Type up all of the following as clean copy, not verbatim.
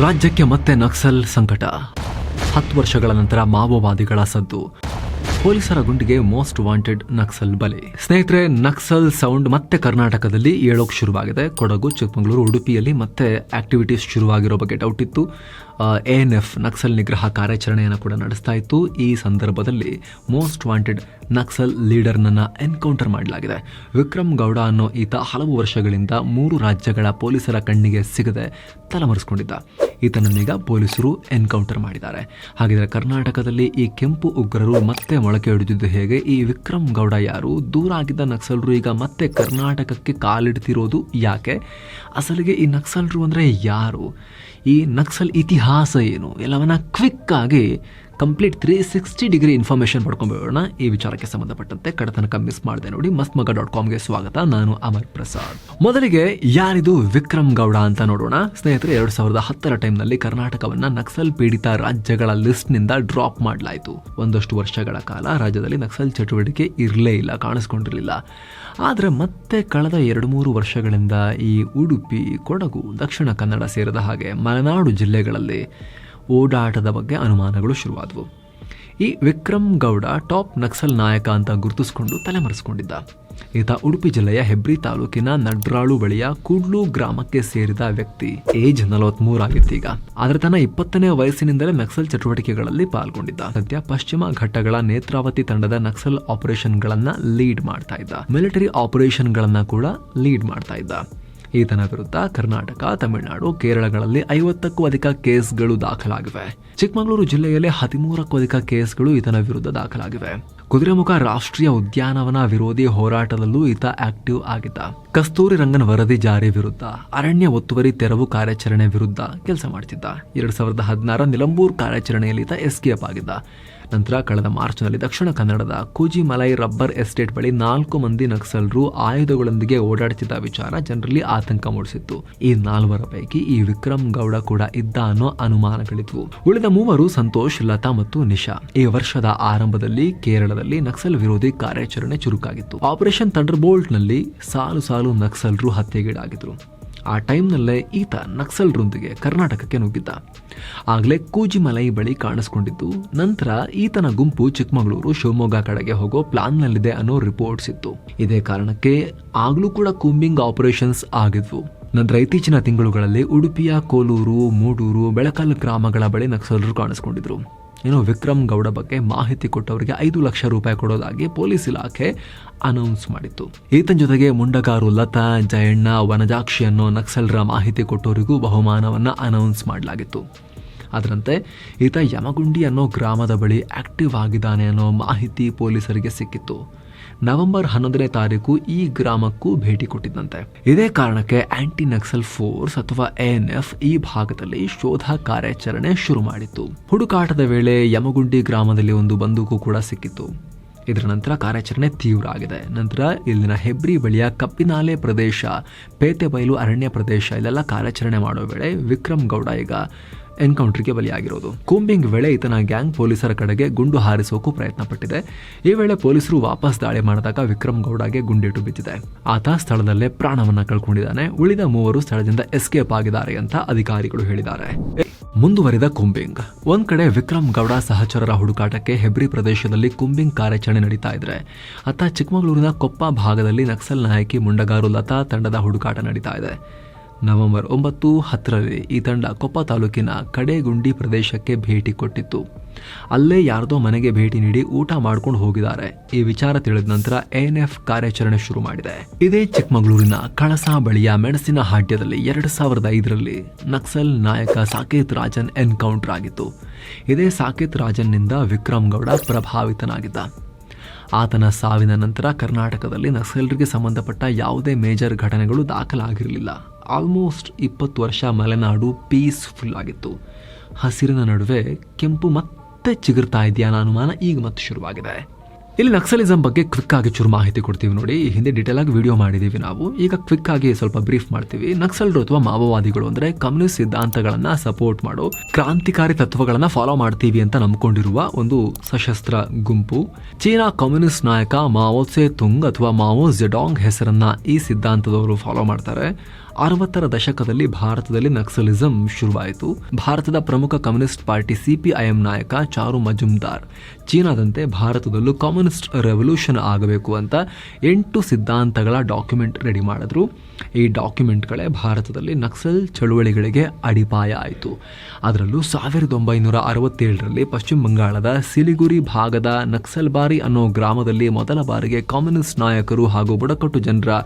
ರಾಜ್ಯಕ್ಕೆ ಮತ್ತೆ ನಕ್ಸಲ್ ಸಂಕಟ. 10 ವರ್ಷಗಳ ನಂತರ ಮಾವೋವಾದಿಗಳ ಸದ್ದು. ಪೊಲೀಸರ ಗುಂಡಿಗೆ ಮೋಸ್ಟ್ ವಾಂಟೆಡ್ ನಕ್ಸಲ್ ಬಲಿ. ಸ್ನೇಹಿತರೆ, ನಕ್ಸಲ್ ಸೌಂಡ್ ಮತ್ತೆ ಕರ್ನಾಟಕದಲ್ಲಿ ಏಳೋಕ್ ಶುರುವಾಗಿದೆ. ಕೊಡಗು, ಚಿಕ್ಕಮಗಳೂರು, ಉಡುಪಿಯಲ್ಲಿ ಮತ್ತೆ ಆಕ್ಟಿವಿಟೀಸ್ ಶುರುವಾಗಿರೋ ಬಗ್ಗೆ ಡೌಟ್ ಇತ್ತು. ANF ನಕ್ಸಲ್ ನಿಗ್ರಹ ಕಾರ್ಯಾಚರಣೆಯನ್ನು ಕೂಡ ನಡೆಸ್ತಾ ಇತ್ತು. ಈ ಸಂದರ್ಭದಲ್ಲಿ ಮೋಸ್ಟ್ ವಾಂಟೆಡ್ ನಕ್ಸಲ್ ಲೀಡರ್ನನ್ನ ಎನ್ಕೌಂಟರ್ ಮಾಡಲಾಗಿದೆ. ವಿಕ್ರಮ್ ಗೌಡ ಅನ್ನೋ ಈತ ಹಲವು ವರ್ಷಗಳಿಂದ 3 ರಾಜ್ಯಗಳ ಪೊಲೀಸರ ಕಣ್ಣಿಗೆ ಸಿಗದೆ ತಲೆಮರೆಸಿಕೊಂಡಿದ್ದ. ಈತನನ್ನೀಗ ಪೊಲೀಸರು ಎನ್ಕೌಂಟರ್ ಮಾಡಿದ್ದಾರೆ. ಹಾಗಿದ್ರೆ ಕರ್ನಾಟಕದಲ್ಲಿ ಈ ಕೆಂಪು ಉಗ್ರರು ಮತ್ತೆ ಮೊಳಕೆ ಹೊಡೆದಿದ್ದು ಹೇಗೆ? ಈ ವಿಕ್ರಮ್ ಗೌಡ ಯಾರು? ದೂರ ಆಗಿದ್ದ ನಕ್ಸಲರು ಈಗ ಮತ್ತೆ ಕರ್ನಾಟಕಕ್ಕೆ ಕಾಲಿಡ್ತಿರೋದು ಯಾಕೆ? ಅಸಲಿಗೆ ಈ ನಕ್ಸಲರು ಅಂದರೆ ಯಾರು? ಈ ನಕ್ಸಲ್ ಇತಿಹಾಸ ಏನು? ಎಲ್ಲವನ್ನ ಕ್ವಿಕ್ ಆಗಿ ಕಂಪ್ಲೀಟ್ 360 ಡಿಗ್ರಿ ಇನ್ಫಾರ್ಮೇಷನ್ ಪಡ್ಕೊಂಡ್ಬಿಡೋಣ. ಈ ವಿಚಾರಕ್ಕೆ ಸಂಬಂಧಪಟ್ಟಂತೆ ಕಡತನಕ ಮಿಸ್ ಮಾಡಿದೆ ನೋಡಿ. mastmaga.comಗೆ ಸ್ವಾಗತ. ನಾನು ಅಮರ್ ಪ್ರಸಾದ್. ಮೊದಲಿಗೆ ಯಾರಿದು ವಿಕ್ರಮ್ ಗೌಡ ಅಂತ ನೋಡೋಣ. ಸ್ನೇಹಿತರೆ, 2010ರ ಟೈಮ್ನಲ್ಲಿ ಕರ್ನಾಟಕವನ್ನ ನಕ್ಸಲ್ ಪೀಡಿತ ರಾಜ್ಯಗಳ ಲಿಸ್ಟ್ನಿಂದ ಡ್ರಾಪ್ ಮಾಡಲಾಯಿತು. ಒಂದಷ್ಟು ವರ್ಷಗಳ ಕಾಲ ರಾಜ್ಯದಲ್ಲಿ ನಕ್ಸಲ್ ಚಟುವಟಿಕೆ ಇರಲೇ ಇಲ್ಲ, ಕಾಣಿಸ್ಕೊಂಡಿರಲಿಲ್ಲ. ಆದರೆ ಮತ್ತೆ ಕಳೆದ 2-3 ವರ್ಷಗಳಿಂದ ಈ ಉಡುಪಿ, ಕೊಡಗು, ದಕ್ಷಿಣ ಕನ್ನಡ ಸೇರಿದ ಹಾಗೆ ಮಲೆನಾಡು ಜಿಲ್ಲೆಗಳಲ್ಲಿ ಓಡಾಟದ ಬಗ್ಗೆ ಅನುಮಾನಗಳು ಶುರುವಾದವು. ಈ ವಿಕ್ರಮ್ ಗೌಡ ಟಾಪ್ ನಕ್ಸಲ್ ನಾಯಕ ಅಂತ ಗುರುತಿಸಿಕೊಂಡು ತಲೆಮರೆಸಿಕೊಂಡಿದ್ದ. ಈತ ಉಡುಪಿ ಜಿಲ್ಲೆಯ ಹೆಬ್ರಿ ತಾಲೂಕಿನ ನಡ್ರಾಳು ಬಳಿಯ ಕೂಡ್ಲು ಗ್ರಾಮಕ್ಕೆ ಸೇರಿದ ವ್ಯಕ್ತಿ. ಏಜ್ 43 ಆಗಿತ್ತೀಗ. ಆದರೆ ತನ್ನ 20ನೇ ವಯಸ್ಸಿನಿಂದಲೇ ನಕ್ಸಲ್ ಚಟುವಟಿಕೆಗಳಲ್ಲಿ ಪಾಲ್ಗೊಂಡಿದ್ದ. ಸದ್ಯ ಪಶ್ಚಿಮ ಘಟ್ಟಗಳ ನೇತ್ರಾವತಿ ತಂಡದ ನಕ್ಸಲ್ ಆಪರೇಷನ್ ಗಳನ್ನ ಲೀಡ್ ಮಾಡ್ತಾ ಇದ್ದ. ಮಿಲಿಟರಿ ಆಪರೇಷನ್ ಗಳನ್ನ ಕೂಡ ಲೀಡ್ ಮಾಡ್ತಾ ಇದ್ದ. ಈತನ ವಿರುದ್ಧ ಕರ್ನಾಟಕ, ತಮಿಳುನಾಡು, ಕೇರಳಗಳಲ್ಲಿ 50ಕ್ಕೂ ಅಧಿಕ ಕೇಸ್ಗಳು ದಾಖಲಾಗಿವೆ. ಚಿಕ್ಕಮಗಳೂರು ಜಿಲ್ಲೆಯಲ್ಲಿ 13ಕ್ಕೂ ಅಧಿಕ ಕೇಸ್ಗಳು ಈತನ ವಿರುದ್ಧ ದಾಖಲಾಗಿವೆ. ಕುದುರೆಮುಖ ರಾಷ್ಟ್ರೀಯ ಉದ್ಯಾನವನ ವಿರೋಧಿ ಹೋರಾಟದಲ್ಲೂ ಈತ ಆಕ್ಟಿವ್ ಆಗಿದ್ದ. ಕಸ್ತೂರಿ ರಂಗನ್ ವರದಿ ಜಾರಿ ವಿರುದ್ಧ, ಅರಣ್ಯ ಒತ್ತುವರಿ ತೆರವು ಕಾರ್ಯಾಚರಣೆ ವಿರುದ್ಧ ಕೆಲಸ ಮಾಡ್ತಿದ್ದ. 2016 ನಿಲಂಬೂರ್ ಕಾರ್ಯಾಚರಣೆಯಲ್ಲಿ ಈತ ಎಸ್ಕೇಪ್ ಆಗಿದ್ದ. ನಂತರ ಕಳೆದ ಮಾರ್ಚ್ನಲ್ಲಿ ದಕ್ಷಿಣ ಕನ್ನಡದ ಕೂಜಿಮಲೈ ರಬ್ಬರ್ ಎಸ್ಟೇಟ್ ಬಳಿ 4 ಮಂದಿ ನಕ್ಸಲರು ಆಯುಧಗಳೊಂದಿಗೆ ಓಡಾಡುತ್ತಿದ್ದ ವಿಚಾರ ಜನರಲ್ಲಿ ಆತಂಕ ಮೂಡಿಸಿತ್ತು. ಈ 4 ಪೈಕಿ ಈ ವಿಕ್ರಮ್ ಗೌಡ ಕೂಡ ಇದ್ದ ಅನ್ನೋ ಅನುಮಾನಗಳಿದ್ವು. ಉಳಿದ 3 ಸಂತೋಷ್, ಲತಾ ಮತ್ತು ನಿಶಾ. ಈ ವರ್ಷದ ಆರಂಭದಲ್ಲಿ ಕೇರಳದಲ್ಲಿ ನಕ್ಸಲ್ ವಿರೋಧಿ ಕಾರ್ಯಾಚರಣೆ ಚುರುಕಾಗಿತ್ತು. ಆಪರೇಷನ್ ಥಂಡರ್ ಬೋಲ್ಟ್ ನಲ್ಲಿ ಸಾಲು ನಕ್ಸಲರು ಹತ್ಯೆಗೀಡಾಗಿದ್ರು. ಆ ಟೈಮ್ನಲ್ಲೇ ಈತ ನಕ್ಸಲ್ರೊಂದಿಗೆ ಕರ್ನಾಟಕಕ್ಕೆ ನುಗ್ಗಿದ್ದ. ಆಗಲೇ ಕೂಜಿಮಲೈ ಬಳಿ ಕಾಣಿಸ್ಕೊಂಡಿದ್ದು. ನಂತರ ಈತನ ಗುಂಪು ಚಿಕ್ಕಮಗಳೂರು, ಶಿವಮೊಗ್ಗ ಕಡೆಗೆ ಹೋಗೋ ಪ್ಲಾನ್ನಲ್ಲಿದೆ ಅನ್ನೋ ರಿಪೋರ್ಟ್ಸ್ ಇತ್ತು. ಇದೇ ಕಾರಣಕ್ಕೆ ಆಗ್ಲೂ ಕೂಡ ಕೂಂಬಿಂಗ್ ಆಪರೇಷನ್ಸ್ ಆಗಿದ್ವು. ನಂತರ ಇತ್ತೀಚಿನ ತಿಂಗಳುಗಳಲ್ಲಿ ಉಡುಪಿಯ ಕೋಲೂರು, ಮೂಡೂರು, ಬೆಳಕಲ್ ಗ್ರಾಮಗಳ ಬಳಿ ನಕ್ಸಲರು ಕಾಣಿಸ್ಕೊಂಡಿದ್ರು. ಏನೋ ವಿಕ್ರಮ್ ಗೌಡ ಬಗ್ಗೆ ಮಾಹಿತಿ ಕೊಟ್ಟವರಿಗೆ 5 ಲಕ್ಷ ರೂಪಾಯಿ ಕೊಡೋದಾಗಿ ಪೊಲೀಸ್ ಇಲಾಖೆ ಅನೌನ್ಸ್ ಮಾಡಿತ್ತು. ಈತನ ಜೊತೆಗೆ ಮುಂಡಗಾರು ಲತಾ, ಜಯಣ್ಣ, ವನಜಾಕ್ಷಿ ಅನ್ನೋ ನಕ್ಸಲರ ಮಾಹಿತಿ ಕೊಟ್ಟವರಿಗೂ ಬಹುಮಾನವನ್ನ ಅನೌನ್ಸ್ ಮಾಡಲಾಗಿತ್ತು. ಅದರಂತೆ ಈತ ಯಮಗುಂಡಿ ಅನ್ನೋ ಗ್ರಾಮದ ಬಳಿ ಆಕ್ಟಿವ್ ಆಗಿದ್ದಾನೆ ಅನ್ನೋ ಮಾಹಿತಿ ಪೊಲೀಸರಿಗೆ ಸಿಕ್ಕಿತ್ತು. ನವೆಂಬರ್ 11ನೇ ತಾರೀಕು ಈ ಗ್ರಾಮಕ್ಕೂ ಭೇಟಿ ಕೊಟ್ಟಿದ್ದಂತೆ. ಇದೇ ಕಾರಣಕ್ಕೆ ಆಂಟಿ ನಕ್ಸಲ್ ಫೋರ್ಸ್ ಅಥವಾ ANF ಈ ಭಾಗದಲ್ಲಿ ಶೋಧ ಕಾರ್ಯಾಚರಣೆ ಶುರು ಮಾಡಿತ್ತು. ಹುಡುಕಾಟದ ವೇಳೆ ಯಮಗುಂಡಿ ಗ್ರಾಮದಲ್ಲಿ ಒಂದು ಬಂದೂಕು ಕೂಡ ಸಿಕ್ಕಿತ್ತು. ಇದರ ನಂತರ ಕಾರ್ಯಾಚರಣೆ ತೀವ್ರ ಆಗಿದೆ. ನಂತರ ಇಲ್ಲಿನ ಹೆಬ್ರಿ ಬಳಿಯ ಕಪ್ಪಿನಾಲೆ ಪ್ರದೇಶ, ಪೇತೆಬೈಲು ಅರಣ್ಯ ಪ್ರದೇಶ ಇಲ್ಲೆಲ್ಲ ಕಾರ್ಯಾಚರಣೆ ಮಾಡೋ ವೇಳೆ ವಿಕ್ರಮ್ ಗೌಡ ಈಗ ಎನ್ಕೌಂಟರ್ಗೆ ಬಲಿಯಾಗಿರೋದು. ಕೂಂಬಿಂಗ್ ವೇಳೆ ಈತನ ಗ್ಯಾಂಗ್ ಪೊಲೀಸರ ಕಡೆಗೆ ಗುಂಡು ಹಾರಿಸೋಕು ಪ್ರಯತ್ನ ಪಟ್ಟಿದೆ. ಈ ವೇಳೆ ಪೊಲೀಸರು ವಾಪಸ್ ದಾಳಿ ಮಾಡಿದಾಗ ವಿಕ್ರಮ್ ಗೌಡಗೆ ಗುಂಡೇಟು ಬಿದ್ದಿದೆ. ಆತ ಸ್ಥಳದಲ್ಲೇ ಪ್ರಾಣವನ್ನ ಕಳ್ಕೊಂಡಿದ್ದಾನೆ. ಉಳಿದ 3 ಸ್ಥಳದಿಂದ ಎಸ್ಕೇಪ್ ಆಗಿದ್ದಾರೆ ಅಂತ ಅಧಿಕಾರಿಗಳು ಹೇಳಿದ್ದಾರೆ. ಮುಂದುವರಿದ ಕೂಂಬಿಂಗ್. ಒಂದ್ ಕಡೆ ವಿಕ್ರಮ್ ಗೌಡ ಸಹಚರರ ಹುಡುಕಾಟಕ್ಕೆ ಹೆಬ್ರಿ ಪ್ರದೇಶದಲ್ಲಿ ಕೂಂಬಿಂಗ್ ಕಾರ್ಯಾಚರಣೆ ನಡೀತಾ ಇದ್ರೆ, ಅತ್ತ ಚಿಕ್ಕಮಗಳೂರಿನ ಕೊಪ್ಪ ಭಾಗದಲ್ಲಿ ನಕ್ಸಲ್ ನಾಯಕಿ ಮುಂಡಗಾರು ಲತಾ ತಂಡದ ಹುಡುಕಾಟ ನಡೀತಾ ಇದೆ. ನವೆಂಬರ್ 9-10ರಲ್ಲಿ ಈ ತಂಡ ಕೊಪ್ಪ ತಾಲೂಕಿನ ಕಡೆಗುಂಡಿ ಪ್ರದೇಶಕ್ಕೆ ಭೇಟಿ ಕೊಟ್ಟಿತ್ತು. ಅಲ್ಲೇ ಯಾರ್ದೋ ಮನೆಗೆ ಭೇಟಿ ನೀಡಿ ಊಟ ಮಾಡ್ಕೊಂಡು ಹೋಗಿದ್ದಾರೆ. ಈ ವಿಚಾರ ತಿಳಿದ ನಂತರ ANF ಕಾರ್ಯಾಚರಣೆ ಶುರು ಮಾಡಿದೆ. ಇದೇ ಚಿಕ್ಕಮಗಳೂರಿನ ಕಳಸಾ ಬಳಿಯ ಮೆಣಸಿನ ಹಾಡ್ಯದಲ್ಲಿ 2005ರಲ್ಲಿ ನಕ್ಸಲ್ ನಾಯಕ ಸಾಕೇತ್ ರಾಜನ್ ಎನ್ಕೌಂಟರ್ ಆಗಿತ್ತು. ಇದೇ ಸಾಕೇತ್ ರಾಜನ್ನಿಂದ ವಿಕ್ರಮ್ ಗೌಡ ಪ್ರಭಾವಿತನಾಗಿದ್ದ. ಆತನ ಸಾವಿನ ನಂತರ ಕರ್ನಾಟಕದಲ್ಲಿ ನಕ್ಸಲರಿಗೆ ಸಂಬಂಧಪಟ್ಟ ಯಾವುದೇ ಮೇಜರ್ ಘಟನೆಗಳು ದಾಖಲಾಗಿರಲಿಲ್ಲ. ಆಲ್ಮೋಸ್ಟ್ 20 ವರ್ಷ ಮಲೆನಾಡು ಪೀಸ್ಫುಲ್ ಆಗಿತ್ತು. ಹಸಿರಿನ ನಡುವೆ ಕೆಂಪು ಮತ್ತೆ ಚಿಗುರ್ತಾ ಇದೆಯಾ ಅನ್ನೋ ಅನುಮಾನ ಈಗ ಮತ್ತೆ ಶುರುವಾಗಿದೆ. ಇಲ್ಲಿ ನಕ್ಸಲಿಸಂ ಬಗ್ಗೆ ಕ್ವಿಕ್ ಆಗಿ ಚೂರು ಮಾಹಿತಿ ಕೊಡ್ತೀವಿ ನೋಡಿ. ಈ ಹಿಂದೆ ಡೀಟೇಲ್ ಆಗಿ ವಿಡಿಯೋ ಮಾಡಿದೀವಿ ನಾವು. ಈಗ ಕ್ವಿಕ್ ಆಗಿ ಸ್ವಲ್ಪ ಬ್ರೀಫ್ ಮಾಡ್ತೀವಿ. ನಕ್ಸಲರು ಅಥವಾ ಮಾವೋವಾದಿಗಳು ಅಂದ್ರೆ ಕಮ್ಯುನಿಸ್ಟ್ ಸಿದ್ಧಾಂತಗಳನ್ನ ಸಪೋರ್ಟ್ ಮಾಡೋ ಕ್ರಾಂತಿಕಾರಿ ತತ್ವಗಳನ್ನ ಫಾಲೋ ಮಾಡ್ತೀವಿ ಅಂತ ನಂಬಿಕೊಂಡಿರುವ ಒಂದು ಸಶಸ್ತ್ರ ಗುಂಪು. ಚೀನಾ ಕಮ್ಯುನಿಸ್ಟ್ ನಾಯಕ ಮಾವೋ ಸೆ ತುಂಗ್ ಅಥವಾ ಮಾವೋ ಜೆಡಾಂಗ್ ಹೆಸರನ್ನ ಈ ಸಿದ್ಧಾಂತದವರು ಫಾಲೋ ಮಾಡ್ತಾರೆ. 60ರ ದಶಕದಲ್ಲಿ ಭಾರತದಲ್ಲಿ ನಕ್ಸಲಿಸಂ ಶುರುವಾಯಿತು. ಭಾರತದ ಪ್ರಮುಖ ಕಮ್ಯುನಿಸ್ಟ್ ಪಾರ್ಟಿ ಸಿಪಿಐಎಂ ನಾಯಕ ಚಾರು ಮಜುಮ್ದಾರ್ ಚೀನಾದಂತೆ ಭಾರತದಲ್ಲೂ ಕಮ್ಯುನಿಸ್ಟ್ ರೆವಲ್ಯೂಷನ್ ಆಗಬೇಕು ಅಂತ 8 ಸಿದ್ಧಾಂತಗಳ ಡಾಕ್ಯುಮೆಂಟ್ ರೆಡಿ ಮಾಡಿದ್ರು. ಈ ಡಾಕ್ಯುಮೆಂಟ್ಗಳೇ ಭಾರತದಲ್ಲಿ ನಕ್ಸಲ್ ಚಳುವಳಿಗಳಿಗೆ ಅಡಿಪಾಯ ಆಯಿತು. ಅದರಲ್ಲೂ 1967ರಲ್ಲಿ ಪಶ್ಚಿಮ ಬಂಗಾಳದ ಸಿಲಿಗುರಿ ಭಾಗದ ನಕ್ಸಲ್ಬಾರಿ ಅನ್ನೋ ಗ್ರಾಮದಲ್ಲಿ ಮೊದಲ ಬಾರಿಗೆ ಕಮ್ಯುನಿಸ್ಟ್ ನಾಯಕರು ಹಾಗೂ ಬುಡಕಟ್ಟು ಜನರ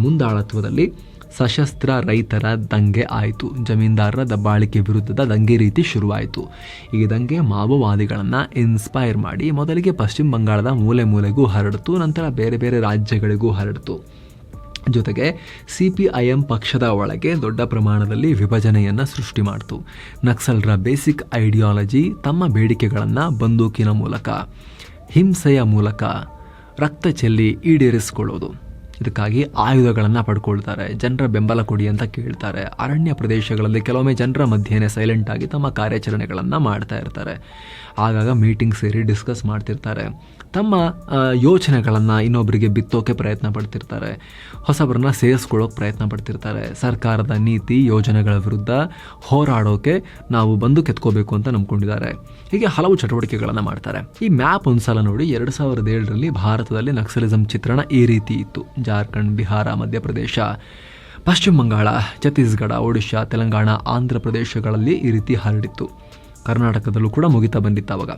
ಮುಂದಾಳತ್ವದಲ್ಲಿ ಸಶಸ್ತ್ರ ರೈತರ ದಂಗೆ ಆಯಿತು. ಜಮೀನ್ದಾರರ ದಬ್ಬಾಳಿಕೆ ವಿರುದ್ಧದ ದಂಗೆ ರೀತಿ ಶುರುವಾಯಿತು. ಈ ದಂಗೆ ಮಾವೋವಾದಿಗಳನ್ನು ಇನ್ಸ್ಪೈರ್ ಮಾಡಿ ಮೊದಲಿಗೆ ಪಶ್ಚಿಮ ಬಂಗಾಳದ ಮೂಲೆ ಮೂಲೆಗೂ ಹರಡಿತು, ನಂತರ ಬೇರೆ ಬೇರೆ ರಾಜ್ಯಗಳಿಗೂ ಹರಡಿತು. ಜೊತೆಗೆ ಸಿಪಿಐಎಂ ಪಕ್ಷದ ಒಳಗೆ ದೊಡ್ಡ ಪ್ರಮಾಣದಲ್ಲಿ ವಿಭಜನೆಯನ್ನು ಸೃಷ್ಟಿ ಮಾಡಿತು. ನಕ್ಸಲರ ಬೇಸಿಕ್ ಐಡಿಯಾಲಜಿ ತಮ್ಮ ಬೇಡಿಕೆಗಳನ್ನು ಬಂದೂಕಿನ ಮೂಲಕ, ಹಿಂಸೆಯ ಮೂಲಕ, ರಕ್ತ ಚೆಲ್ಲಿ ಈಡೇರಿಸಿಕೊಳ್ಳೋದು. ಇದಕ್ಕಾಗಿ ಆಯುಧಗಳನ್ನು ಪಡ್ಕೊಳ್ತಾರೆ, ಜನರ ಬೆಂಬಲ ಕೊಡಿ ಅಂತ ಕೇಳ್ತಾರೆ. ಅರಣ್ಯ ಪ್ರದೇಶಗಳಲ್ಲಿ ಕೆಲವೊಮ್ಮೆ ಜನರ ಮಧ್ಯೆನೇ ಸೈಲೆಂಟ್ ಆಗಿ ತಮ್ಮ ಕಾರ್ಯಾಚರಣೆಗಳನ್ನು ಮಾಡ್ತಾ ಇರ್ತಾರೆ. ಆಗಾಗ ಮೀಟಿಂಗ್ ಸೇರಿ ಡಿಸ್ಕಸ್ ಮಾಡ್ತಿರ್ತಾರೆ. ತಮ್ಮ ಯೋಚನೆಗಳನ್ನು ಇನ್ನೊಬ್ಬರಿಗೆ ಬಿತ್ತೋಕೆ ಪ್ರಯತ್ನ ಪಡ್ತಿರ್ತಾರೆ. ಹೊಸಬರನ್ನ ಸೇರಿಸ್ಕೊಳ್ಳೋಕೆ ಪ್ರಯತ್ನ ಪಡ್ತಿರ್ತಾರೆ. ಸರ್ಕಾರದ ನೀತಿ ಯೋಜನೆಗಳ ವಿರುದ್ಧ ಹೋರಾಡೋಕೆ ನಾವು ಬಂದು ಕೆತ್ಕೋಬೇಕು ಅಂತ ನಂಬ್ಕೊಂಡಿದ್ದಾರೆ. ಹೀಗೆ ಹಲವು ಚಟುವಟಿಕೆಗಳನ್ನು ಮಾಡ್ತಾರೆ. ಈ ಮ್ಯಾಪ್ ಒಂದ್ಸಲ ನೋಡಿ. 2007ರಲ್ಲಿ ಭಾರತದಲ್ಲಿ ನಕ್ಸಲಿಸಂ ಚಿತ್ರಣ ಈ ರೀತಿ ಇತ್ತು. ಜಾರ್ಖಂಡ್, ಬಿಹಾರ, ಮಧ್ಯಪ್ರದೇಶ, ಪಶ್ಚಿಮ ಬಂಗಾಳ, ಛತ್ತೀಸ್ಗಢ, ಒಡಿಶಾ, ತೆಲಂಗಾಣ, ಆಂಧ್ರ ಪ್ರದೇಶಗಳಲ್ಲಿ ಈ ರೀತಿ ಹರಡಿತ್ತು. ಕರ್ನಾಟಕದಲ್ಲೂ ಕೂಡ ಮುಗಿತಾ ಬಂದಿತ್ತು ಅವಾಗ.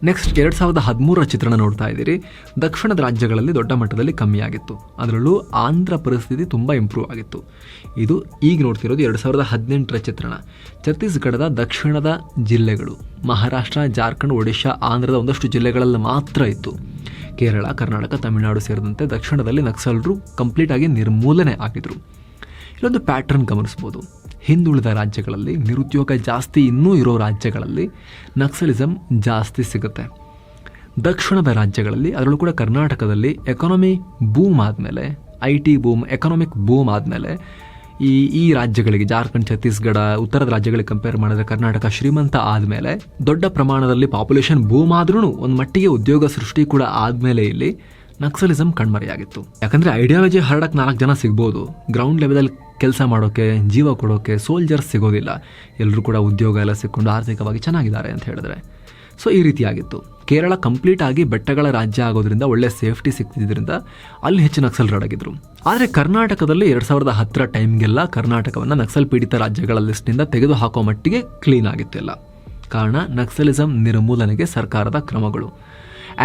ನೆಕ್ಸ್ಟ್ 2013ರ ಚಿತ್ರಣ ನೋಡ್ತಾ ಇದ್ದೀರಿ. ದಕ್ಷಿಣದ ರಾಜ್ಯಗಳಲ್ಲಿ ದೊಡ್ಡ ಮಟ್ಟದಲ್ಲಿ ಕಮ್ಮಿ ಆಗಿತ್ತು. ಅದರಲ್ಲೂ ಆಂಧ್ರ ಪರಿಸ್ಥಿತಿ ತುಂಬ ಇಂಪ್ರೂವ್ ಆಗಿತ್ತು. ಇದು ಈಗ ನೋಡ್ತಿರೋದು 2018ರ ಚಿತ್ರಣ. ಛತ್ತೀಸ್ಗಢದ ದಕ್ಷಿಣದ ಜಿಲ್ಲೆಗಳು, ಮಹಾರಾಷ್ಟ್ರ, ಜಾರ್ಖಂಡ್, ಒಡಿಶಾ, ಆಂಧ್ರದ ಒಂದಷ್ಟು ಜಿಲ್ಲೆಗಳಲ್ಲಿ ಮಾತ್ರ ಇತ್ತು. ಕೇರಳ, ಕರ್ನಾಟಕ, ತಮಿಳುನಾಡು ಸೇರಿದಂತೆ ದಕ್ಷಿಣದಲ್ಲಿ ನಕ್ಸಲರು ಕಂಪ್ಲೀಟ್ ಆಗಿ ನಿರ್ಮೂಲನೆ ಆಗಿದ್ರು. ಇಲ್ಲೊಂದು ಪ್ಯಾಟ್ರನ್ ಗಮನಿಸ್ಬೋದು. ಹಿಂದುಳಿದ ರಾಜ್ಯಗಳಲ್ಲಿ ನಿರುದ್ಯೋಗ ಜಾಸ್ತಿ ಇನ್ನೂ ಇರೋ ರಾಜ್ಯಗಳಲ್ಲಿ ನಕ್ಸಲಿಸಂ ಜಾಸ್ತಿ ಸಿಗುತ್ತೆ. ದಕ್ಷಿಣದ ರಾಜ್ಯಗಳಲ್ಲಿ, ಅದರಲ್ಲೂ ಕೂಡ ಕರ್ನಾಟಕದಲ್ಲಿ ಎಕಾನಮಿ ಬೂಮ್ ಆದಮೇಲೆ, IT ಬೂಮ್, ಎಕನಾಮಿಕ್ ಬೂಮ್ ಆದಮೇಲೆ ಈ ರಾಜ್ಯಗಳಿಗೆ, ಜಾರ್ಖಂಡ್, ಛತ್ತೀಸ್ಗಢ, ಉತ್ತರದ ರಾಜ್ಯಗಳಿಗೆ ಕಂಪೇರ್ ಮಾಡಿದ್ರೆ ಕರ್ನಾಟಕ ಶ್ರೀಮಂತ ಆದಮೇಲೆ, ದೊಡ್ಡ ಪ್ರಮಾಣದಲ್ಲಿ ಪಾಪ್ಯುಲೇಷನ್ ಬೂಮ್ ಆದ್ರೂ ಒಂದು ಮಟ್ಟಿಗೆ ಉದ್ಯೋಗ ಸೃಷ್ಟಿ ಕೂಡ ಆದಮೇಲೆ ಇಲ್ಲಿ ನಕ್ಸಲಿಸಂ ಕಣ್ಮರೆಯಾಗಿತ್ತು. ಯಾಕಂದರೆ ಐಡಿಯಾಲಜಿ ಹರಡಕ್ಕೆ 4 ಜನ ಸಿಗ್ಬೋದು, ಗ್ರೌಂಡ್ ಲೆವೆಲಲ್ಲಿ ಕೆಲಸ ಮಾಡೋಕ್ಕೆ, ಜೀವ ಕೊಡೋಕ್ಕೆ ಸೋಲ್ಜರ್ಸ್ ಸಿಗೋದಿಲ್ಲ. ಎಲ್ಲರೂ ಕೂಡ ಉದ್ಯೋಗ ಎಲ್ಲ ಸಿಕ್ಕೊಂಡು ಆರ್ಥಿಕವಾಗಿ ಚೆನ್ನಾಗಿದ್ದಾರೆ ಅಂತ ಹೇಳಿದ್ರೆ. ಸೊ ಈ ರೀತಿಯಾಗಿತ್ತು. ಕೇರಳ ಕಂಪ್ಲೀಟ್ ಆಗಿ ಬೆಟ್ಟಗಳ ರಾಜ್ಯ ಆಗೋದ್ರಿಂದ ಒಳ್ಳೆ ಸೇಫ್ಟಿ ಸಿಗ್ತಿದ್ದರಿಂದ ಅಲ್ಲಿ ಹೆಚ್ಚು ನಕ್ಸಲರು ಅಡಗಿದ್ರು. ಆದರೆ ಕರ್ನಾಟಕದಲ್ಲಿ 2010ರ ಟೈಮ್ಗೆಲ್ಲ ಕರ್ನಾಟಕವನ್ನು ನಕ್ಸಲ್ ಪೀಡಿತ ರಾಜ್ಯಗಳ ಲಿಸ್ಟ್ನಿಂದ ತೆಗೆದು ಹಾಕೋ ಮಟ್ಟಿಗೆ ಕ್ಲೀನ್ ಆಗಿತ್ತು ಎಲ್ಲ. ಕಾರಣ ನಕ್ಸಲಿಸಂ ನಿರ್ಮೂಲನೆಗೆ ಸರ್ಕಾರದ ಕ್ರಮಗಳು.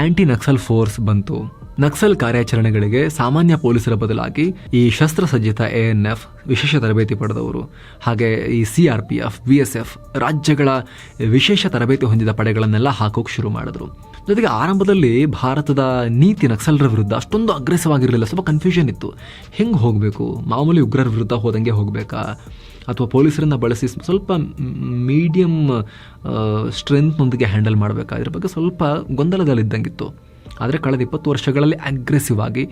ಆಂಟಿ ನಕ್ಸಲ್ ಫೋರ್ಸ್ ಬಂತು. ನಕ್ಸಲ್ ಕಾರ್ಯಾಚರಣೆಗಳಿಗೆ ಸಾಮಾನ್ಯ ಪೊಲೀಸರ ಬದಲಾಗಿ ಈ ಶಸ್ತ್ರಸಜ್ಜಿತ ANF, ವಿಶೇಷ ತರಬೇತಿ ಪಡೆದವರು, ಹಾಗೆ ಈ CRPF, BSF ರಾಜ್ಯಗಳ ವಿಶೇಷ ತರಬೇತಿ ಹೊಂದಿದ ಪಡೆಗಳನ್ನೆಲ್ಲ ಹಾಕೋಕೆ ಶುರು ಮಾಡಿದ್ರು. ಜೊತೆಗೆ ಆರಂಭದಲ್ಲಿ ಭಾರತದ ನೀತಿ ನಕ್ಸಲರ ವಿರುದ್ಧ ಅಷ್ಟೊಂದು ಅಗ್ರೆಸಿವ್ ಆಗಿರಲಿಲ್ಲ. ಸ್ವಲ್ಪ ಕನ್ಫ್ಯೂಷನ್ ಇತ್ತು. ಹೆಂಗೆ ಹೋಗಬೇಕು, ಮಾಮೂಲಿ ಉಗ್ರರ ವಿರುದ್ಧ ಹೋದಂಗೆ ಹೋಗಬೇಕಾ ಅಥವಾ ಪೊಲೀಸರನ್ನ ಬಳಸಿ ಸ್ವಲ್ಪ ಮೀಡಿಯಮ್ ಸ್ಟ್ರೆಂತ್ನೊಂದಿಗೆ ಹ್ಯಾಂಡಲ್ ಮಾಡಬೇಕಾ, ಇದ್ರ ಬಗ್ಗೆ ಸ್ವಲ್ಪ ಗೊಂದಲದಲ್ಲಿದ್ದಂಗಿತ್ತು. ಆದರೆ ಕಳೆದ 20 ವರ್ಷಗಳಲ್ಲಿ ಅಗ್ರೆಸಿವ್ ಆಗಿ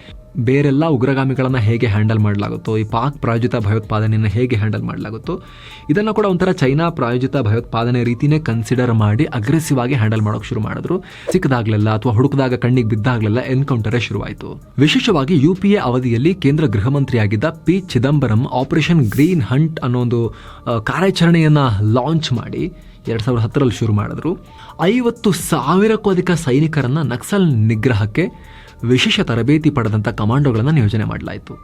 ಬೇರೆಲ್ಲ ಉಗ್ರಗಾಮಿಗಳನ್ನು ಹೇಗೆ ಹ್ಯಾಂಡಲ್ ಮಾಡಲಾಗುತ್ತೋ, ಈ ಪಾಕ್ ಪ್ರಾಯೋಜಿತ ಭಯೋತ್ಪಾದನೆಯನ್ನು ಹೇಗೆ ಹ್ಯಾಂಡಲ್ ಮಾಡಲಾಗುತ್ತೋ, ಇದನ್ನು ಕೂಡ ಒಂಥರ ಚೈನಾ ಪ್ರಾಯೋಜಿತ ಭಯೋತ್ಪಾದನೆ ರೀತಿಯೇ ಕನ್ಸಿಡರ್ ಮಾಡಿ ಅಗ್ರೆಸಿವ್ ಆಗಿ ಹ್ಯಾಂಡಲ್ ಮಾಡೋಕೆ ಶುರು ಮಾಡಿದ್ರು. ಸಿಕ್ಕದಾಗಲೆಲ್ಲ ಅಥವಾ ಹುಡುಕದಾಗ ಕಣ್ಣಿಗೆ ಬಿದ್ದಾಗಲೆಲ್ಲ ಎನ್ಕೌಂಟರೇ ಶುರುವಾಯಿತು. ವಿಶೇಷವಾಗಿ UPA ಅವಧಿಯಲ್ಲಿ ಕೇಂದ್ರ ಗೃಹ ಮಂತ್ರಿಯಾಗಿದ್ದ P. Chidambaram operation green Hunt ಅನ್ನೋ ಒಂದು ಕಾರ್ಯಾಚರಣೆಯನ್ನು ಲಾಂಚ್ ಮಾಡಿ 2010ರಲ್ಲಿ ಶುರು ಮಾಡಿದ್ರು. 50,000ಕ್ಕೂ ಅಧಿಕ ಸೈನಿಕರನ್ನು ನಕ್ಸಲ್ ನಿಗ್ರಹಕ್ಕೆ ವಿಶೇಷ ತರಬೇತಿ ಪಡೆದಂಥ ಕಮಾಂಡೋಗಳನ್ನು ನಿಯೋಜನೆ ಮಾಡಲಾಯಿತು.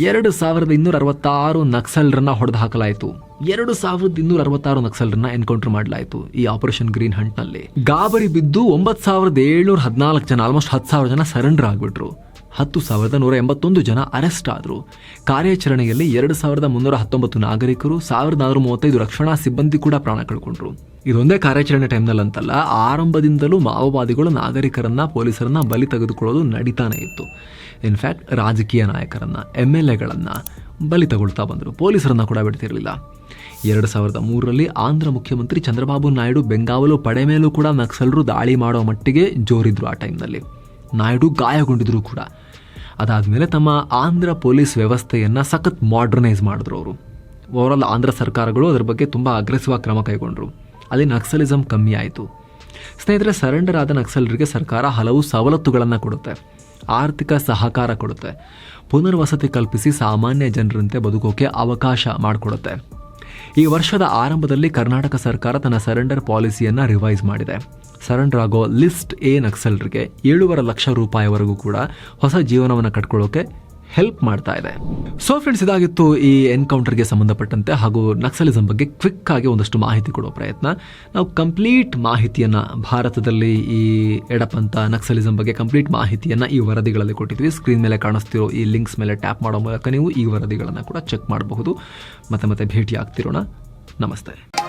2266 ನಕ್ಸಲರನ್ನ ಹೊಡೆದು ಹಾಕಲಾಯಿತು. 2266 ನಕ್ಸಲರನ್ನ ಎನ್ಕೌಂಟರ್ ಮಾಡಲಾಯಿತು ಈ ಆಪರೇಷನ್ ಗ್ರೀನ್ ಹಂಟ್ನಲ್ಲಿ. ಗಾಬರಿ ಬಿದ್ದು 9714 ಜನ, ಆಲ್ಮೋಸ್ಟ್ 10,000 ಜನ ಸರೆಂಡರ್ ಆಗಿಬಿಟ್ರು. 10,181 ಜನ ಅರೆಸ್ಟ್ ಆದರು. ಕಾರ್ಯಾಚರಣೆಯಲ್ಲಿ 2,319 ನಾಗರಿಕರು, 1,435 ರಕ್ಷಣಾ ಸಿಬ್ಬಂದಿ ಕೂಡ ಪ್ರಾಣ ಕಳ್ಕೊಂಡ್ರು. ಇದೊಂದೇ ಕಾರ್ಯಾಚರಣೆ ಟೈಮ್ನಲ್ಲಂತಲ್ಲ, ಆರಂಭದಿಂದಲೂ ಮಾವೋವಾದಿಗಳು ನಾಗರಿಕರನ್ನ, ಪೊಲೀಸರನ್ನ ಬಲಿ ತೆಗೆದುಕೊಳ್ಳೋದು ನಡೀತಾನೆ ಇತ್ತು. ಇನ್ಫ್ಯಾಕ್ಟ್ ರಾಜಕೀಯ ನಾಯಕರನ್ನ, MLAಗಳನ್ನ ಬಲಿ ತಗೊಳ್ತಾ ಬಂದರು. ಪೊಲೀಸರನ್ನ ಕೂಡ ಬಿಡ್ತಿರಲಿಲ್ಲ. 2003ರಲ್ಲಿ ಆಂಧ್ರ ಮುಖ್ಯಮಂತ್ರಿ ಚಂದ್ರಬಾಬು ನಾಯ್ಡು ಬೆಂಗಾವಲು ಪಡೆ ಮೇಲೂ ಕೂಡ ನಕ್ಸಲರು ದಾಳಿ ಮಾಡೋ ಮಟ್ಟಿಗೆ ಜೋರಿದ್ರು ಆ ಟೈಮ್ನಲ್ಲಿ. ನಾಯ್ಡು ಗಾಯಗೊಂಡಿದ್ರು ಕೂಡ. ಅದಾದಮೇಲೆ ತಮ್ಮ ಆಂಧ್ರ ಪೊಲೀಸ್ ವ್ಯವಸ್ಥೆಯನ್ನು ಸಖತ್ ಮಾಡರ್ನೈಸ್ ಮಾಡಿದ್ರು ಅವರು. ಓವರಾಲ್ ಆಂಧ್ರ ಸರ್ಕಾರಗಳು ಅದರ ಬಗ್ಗೆ ತುಂಬ ಅಗ್ರೆಸಿವ್ ಆಗಿ ಕ್ರಮ ಕೈಗೊಂಡ್ರು. ಅಲ್ಲಿ ನಕ್ಸಲಿಸಮ್ ಕಮ್ಮಿ ಆಯಿತು. ಸ್ನೇಹಿತರೆ, ಸರೆಂಡರ್ ಆದ ನಕ್ಸಲರಿಗೆ ಸರ್ಕಾರ ಹಲವು ಸವಲತ್ತುಗಳನ್ನು ಕೊಡುತ್ತೆ, ಆರ್ಥಿಕ ಸಹಕಾರ ಕೊಡುತ್ತೆ, ಪುನರ್ವಸತಿ ಕಲ್ಪಿಸಿ ಸಾಮಾನ್ಯ ಜನರಂತೆ ಬದುಕೋಕೆ ಅವಕಾಶ ಮಾಡಿಕೊಡುತ್ತೆ. ಈ ವರ್ಷದ ಆರಂಭದಲ್ಲಿ ಕರ್ನಾಟಕ ಸರ್ಕಾರ ತನ್ನ ಸರೆಂಡರ್ ಪಾಲಿಸಿಯನ್ನು ರಿವೈಸ್ ಮಾಡಿದೆ. ಸರೆಂಡರ್ ಆಗೋ ಲಿಸ್ಟ್ ಎ ನಕ್ಸಲರಿಗೆ 7.5 ಲಕ್ಷ ರೂಪಾಯಿವರೆಗೂ ಕೂಡ ಹೊಸ ಜೀವನವನ್ನು ಕಟ್ಕೊಳ್ಳೋಕೆ ಹೆಲ್ಪ್ ಮಾಡ್ತಾ ಇದೆ. ಸೊ ಫ್ರೆಂಡ್ಸ್, ಇದಾಗಿತ್ತು ಈ ಎನ್ಕೌಂಟರ್ಗೆ ಸಂಬಂಧಪಟ್ಟಂತೆ ಹಾಗೂ ನಕ್ಸಲಿಸಂ ಬಗ್ಗೆ ಕ್ವಿಕ್ ಆಗಿ ಒಂದಷ್ಟು ಮಾಹಿತಿ ಕೊಡೋ ಪ್ರಯತ್ನ. ನಾವು ಕಂಪ್ಲೀಟ್ ಮಾಹಿತಿಯನ್ನು ಭಾರತದಲ್ಲಿ ಈ ಎಡಪಂಥ ನಕ್ಸಲಿಸಂ ಬಗ್ಗೆ ಕಂಪ್ಲೀಟ್ ಮಾಹಿತಿಯನ್ನು ಈ ವರದಿಗಳಲ್ಲಿ ಕೊಟ್ಟಿದ್ವಿ. ಸ್ಕ್ರೀನ್ ಮೇಲೆ ಕಾಣಿಸ್ತಿರೋ ಈ ಲಿಂಕ್ಸ್ ಮೇಲೆ ಟ್ಯಾಪ್ ಮಾಡೋ ಮೂಲಕ ನೀವು ಈ ವರದಿಗಳನ್ನು ಕೂಡ ಚೆಕ್ ಮಾಡಬಹುದು. ಮತ್ತೆ ಭೇಟಿ ಆಗ್ತಿರೋಣ. ನಮಸ್ತೆ.